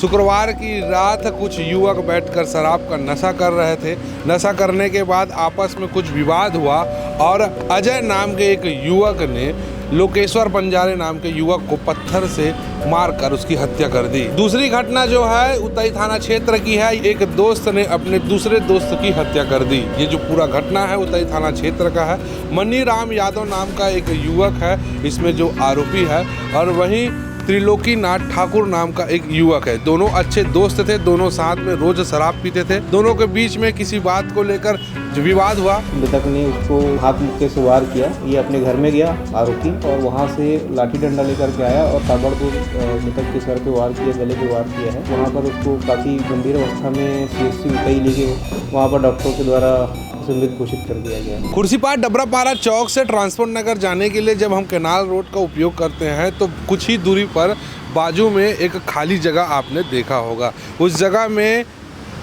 शुक्रवार की रात कुछ युवक बैठकर शराब का नशा कर रहे थे। नशा करने के बाद आपस में कुछ विवाद हुआ और अजय नाम के एक युवक ने लोकेश्वर बंजारे नाम के युवक को पत्थर से मारकर उसकी हत्या कर दी। दूसरी घटना जो है उतई थाना क्षेत्र की है। एक दोस्त ने अपने दूसरे दोस्त की हत्या कर दी। ये जो पूरा घटना है उतई थाना क्षेत्र का है। मनी राम यादव नाम का एक युवक है इसमें जो आरोपी है, और वहीं त्रिलोकी नाथ ठाकुर नाम का एक युवक है। दोनों अच्छे दोस्त थे, दोनों साथ में रोज शराब पीते थे। दोनों के बीच में किसी बात को लेकर विवाद हुआ। मृतक ने उसको हाथ मुक्के से वार किया। ये अपने घर में गया आरोपी, और वहाँ से लाठी डंडा लेकर के आया और ताबड़तोड़ मृतक के सर पे वार किया, गले पे वार किया है। वहाँ पर उसको काफ़ी गंभीर अवस्था में CHC उतई ले गए। वहाँ पर डॉक्टरों के द्वारा उसे मृत घोषित कर दिया गया। खुर्सीपार डबरापारा चौक से ट्रांसपोर्ट नगर जाने के लिए जब हम कैनाल रोड का उपयोग करते हैं तो कुछ ही दूरी पर बाजू में एक खाली जगह आपने देखा होगा। उस जगह में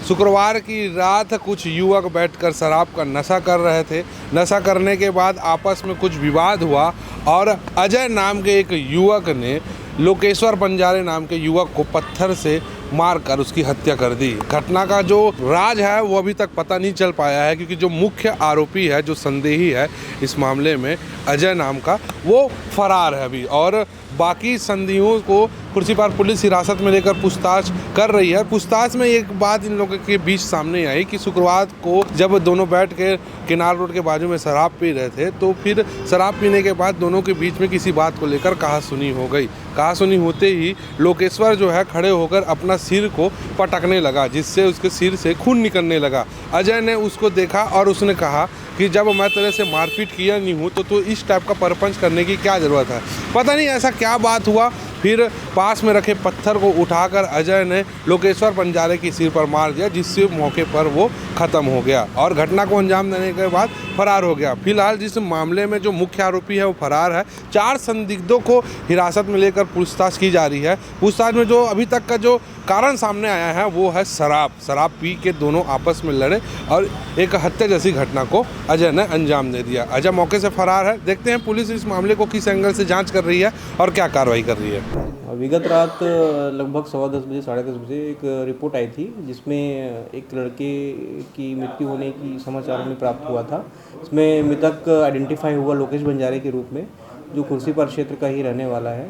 शुक्रवार की रात कुछ युवक बैठकर शराब का नशा कर रहे थे। नशा करने के बाद आपस में कुछ विवाद हुआ और अजय नाम के एक युवक ने लोकेश्वर बंजारे नाम के युवक को पत्थर से मारकर उसकी हत्या कर दी। घटना का जो राज है वो अभी तक पता नहीं चल पाया है, क्योंकि जो मुख्य आरोपी है, जो संदेही है इस मामले में अजय नाम का, वो फरार है अभी। और बाकी संदेहियों को खुर्सीपार पुलिस हिरासत में लेकर पूछताछ कर रही है। पूछताछ में एक बात इन लोगों के बीच सामने आई कि शुक्रवार को जब दोनों बैठ के किनार रोड के बाजू में शराब पी रहे थे तो फिर शराब पीने के बाद दोनों के बीच में किसी बात को लेकर कहासुनी हो गई। कहासुनी होते ही लोकेश्वर जो है खड़े होकर अपना सिर को पटकने लगा, जिससे उसके सिर से खून निकलने लगा। अजय ने उसको देखा और उसने कहा कि जब मैं तेरे से मारपीट किया नहीं हूँ तो इस टाइप का परपंच करने की क्या ज़रूरत है। पता नहीं ऐसा क्या बात हुआ। फिर पास में रखे पत्थर को उठाकर अजय ने लोकेश्वर बंजारे की सिर पर मार दिया, जिससे मौके पर वो ख़त्म हो गया और घटना को अंजाम देने के बाद फरार हो गया। फिलहाल जिस मामले में जो मुख्य आरोपी है वो फरार है। 4 संदिग्धों को हिरासत में लेकर पूछताछ की जा रही है। पूछताछ में जो अभी तक का जो कारण सामने आया है वो है शराब पी के दोनों आपस में लड़े और एक हत्या जैसी घटना को अजय ने अंजाम दे दिया। अजय मौके से फरार है। देखते हैं पुलिस इस मामले को किस एंगल से जांच कर रही है और क्या कार्रवाई कर रही है। विगत रात लगभग 10:15 बजे 10:30 बजे एक रिपोर्ट आई थी, जिसमें एक लड़के की मृत्यु होने की समाचार हमें प्राप्त हुआ था। इसमें मृतक आइडेंटिफाई हुआ लोकेश बंजारे के रूप में, जो खुर्सीपार क्षेत्र का ही रहने वाला है।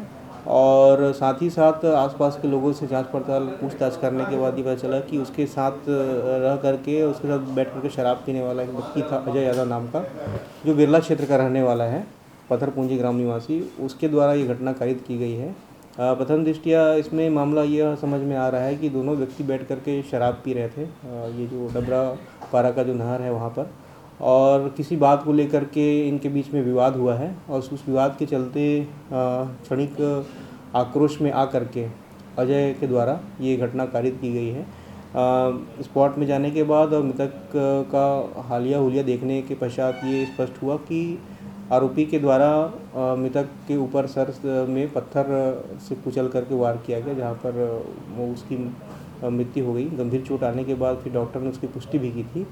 और साथ ही साथ आसपास के लोगों से जांच पड़ताल पूछताछ करने के बाद ये पता चला कि उसके साथ रह करके उसके साथ बैठ करके शराब पीने वाला एक व्यक्ति था, अजय यादव नाम का, जो बिरला क्षेत्र का रहने वाला है, पत्थर पूंजी ग्राम निवासी। उसके द्वारा ये घटना कारित की गई है। प्रथम दृष्टिया इसमें मामला यह समझ में आ रहा है कि दोनों व्यक्ति बैठ करके शराब पी रहे थे, ये जो डबरापारा का जो नहर है वहाँ पर, और किसी बात को लेकर के इनके बीच में विवाद हुआ है। और उस विवाद के चलते क्षणिक आक्रोश में आकर के अजय के द्वारा ये घटना कारित की गई है। स्पॉट में जाने के बाद और मृतक का हालिया हुलिया देखने के पश्चात ये स्पष्ट हुआ कि आरोपी के द्वारा मृतक के ऊपर सर में पत्थर से कुचल करके वार किया गया, जहाँ पर वो उसकी मृत्यु हो गई। गंभीर चोट आने के बाद फिर डॉक्टर ने उसकी पुष्टि भी की थी।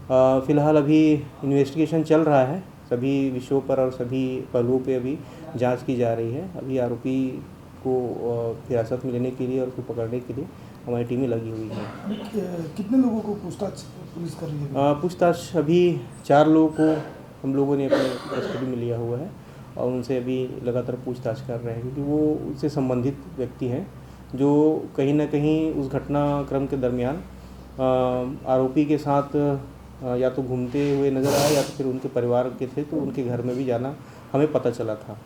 फ़िलहाल अभी इन्वेस्टिगेशन चल रहा है, सभी विषयों पर और सभी पहलुओं पे अभी जांच की जा रही है। अभी आरोपी को हिरासत में लेने के लिए और उसको पकड़ने के लिए हमारी टीमें लगी हुई है। कितने लोगों को पूछताछ पुलिस कर रही है? पूछताछ अभी 4 लोगों को हम लोगों ने अपने कस्टडी में लिया हुआ है और उनसे अभी लगातार पूछताछ कर रहे हैं, क्योंकि वो उससे संबंधित व्यक्ति हैं जो कहीं ना कहीं उस घटनाक्रम के दरमियान आरोपी के साथ या तो घूमते हुए नज़र आए या तो फिर उनके परिवार के थे, तो उनके घर में भी जाना हमें पता चला था।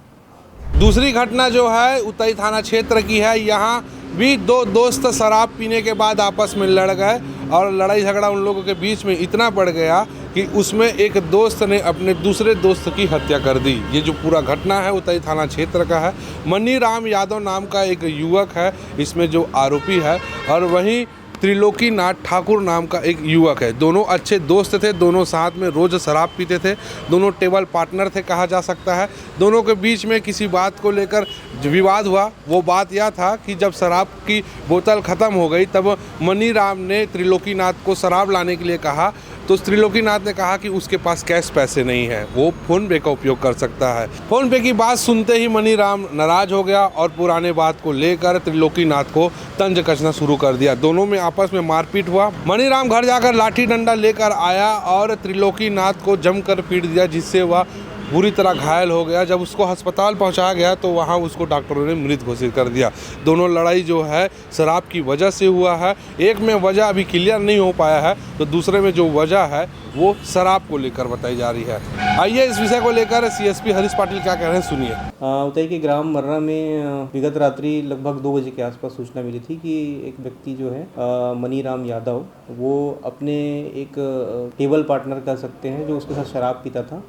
दूसरी घटना जो है उतई थाना क्षेत्र की है। यहाँ भी 2 दोस्त शराब पीने के बाद आपस में लड़ गए और लड़ाई झगड़ा उन लोगों के बीच में इतना बढ़ गया कि उसमें एक दोस्त ने अपने दूसरे दोस्त की हत्या कर दी। ये जो पूरा घटना है उतई थाना क्षेत्र का है। मनी राम यादव नाम का एक युवक है इसमें जो आरोपी है, और वहीं त्रिलोकी नाथ ठाकुर नाम का एक युवक है। दोनों अच्छे दोस्त थे, दोनों साथ में रोज़ शराब पीते थे, दोनों टेबल पार्टनर थे कहा जा सकता है। दोनों के बीच में किसी बात को लेकर विवाद हुआ। वो बात यह था कि जब शराब की बोतल ख़त्म हो गई तब मनी राम ने त्रिलोकी नाथ को शराब लाने के लिए कहा, तो त्रिलोकीनाथ ने कहा कि उसके पास कैश पैसे नहीं है, वो फ़ोन पे का उपयोग कर सकता है। फ़ोन पे की बात सुनते ही मनीराम नाराज हो गया और पुराने बात को लेकर त्रिलोकीनाथ को तंज कसना शुरू कर दिया। दोनों में आपस में मारपीट हुआ। मनीराम घर जाकर लाठी डंडा लेकर आया और त्रिलोकीनाथ को जमकर पीट दिया, जिससे वह बुरी तरह घायल हो गया। जब उसको अस्पताल पहुंचाया गया तो वहां उसको डॉक्टरों ने मृत घोषित कर दिया। दोनों लड़ाई जो है शराब की वजह से हुआ है। एक में वजह अभी क्लियर नहीं हो पाया है, तो दूसरे में जो वजह है वो शराब को लेकर बताई जा रही है। आइए इस विषय को लेकर सीएसपी हरीश पाटिल क्या कह रहे हैं, सुनिए। उतई के ग्राम मर्रा में विगत रात्रि लगभग 2 बजे के आसपास सूचना मिली थी कि एक व्यक्ति जो है मनीराम यादव, वो अपने एक टेबल पार्टनर कह सकते हैं जो उसके साथ शराब पीता था,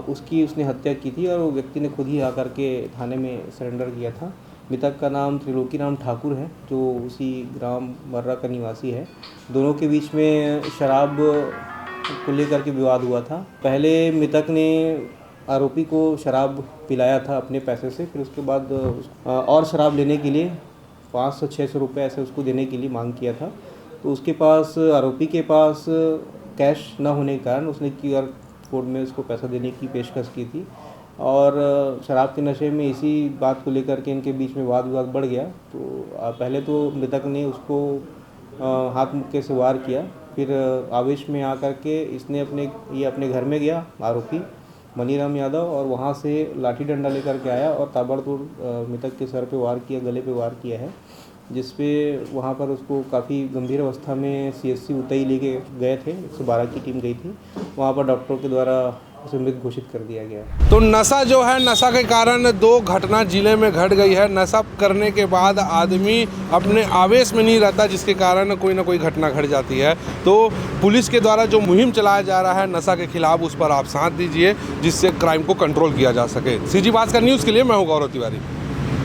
उसकी उसने हत्या की थी और वो व्यक्ति ने खुद ही आकर के थाने में सरेंडर किया था। मृतक का नाम त्रिलोकीराम ठाकुर है, जो उसी ग्राम मर्रा का निवासी है। दोनों के बीच में शराब को लेकर के विवाद हुआ था। पहले मृतक ने आरोपी को शराब पिलाया था अपने पैसे से, फिर उसके बाद और शराब लेने के लिए 500-600 रुपये ऐसे उसको देने के लिए मांग किया था। तो उसके पास, आरोपी के पास कैश न होने के कारण उसने QR कोड में उसको पैसा देने की पेशकश की थी और शराब के नशे में इसी बात को लेकर के इनके बीच में वाद विवाद बढ़ गया। तो पहले तो मृतक ने उसको हाथ मुक्के से वार किया, फिर आवेश में आकर के इसने अपने घर में गया आरोपी मनीराम यादव, और वहाँ से लाठी डंडा लेकर के आया और ताबड़तोड़ मृतक के सर पे वार किया, गले पे वार किया है, जिसपे वहाँ पर उसको काफ़ी गंभीर अवस्था में CSC उतई लेके गए थे। 112 की टीम गई थी, वहाँ पर डॉक्टरों के द्वारा उसे मृत घोषित कर दिया गया। तो नशा जो है, नशा के कारण 2 घटना जिले में घट गई है। नशा करने के बाद आदमी अपने आवेश में नहीं रहता, जिसके कारण कोई ना कोई घटना घट जाती है। तो पुलिस के द्वारा जो मुहिम चलाया जा रहा है नशा के खिलाफ, उस पर आप साथ दीजिए, जिससे क्राइम को कंट्रोल किया जा सके। CG भास्कर न्यूज़ के लिए मैं हूँ गौरव तिवारी।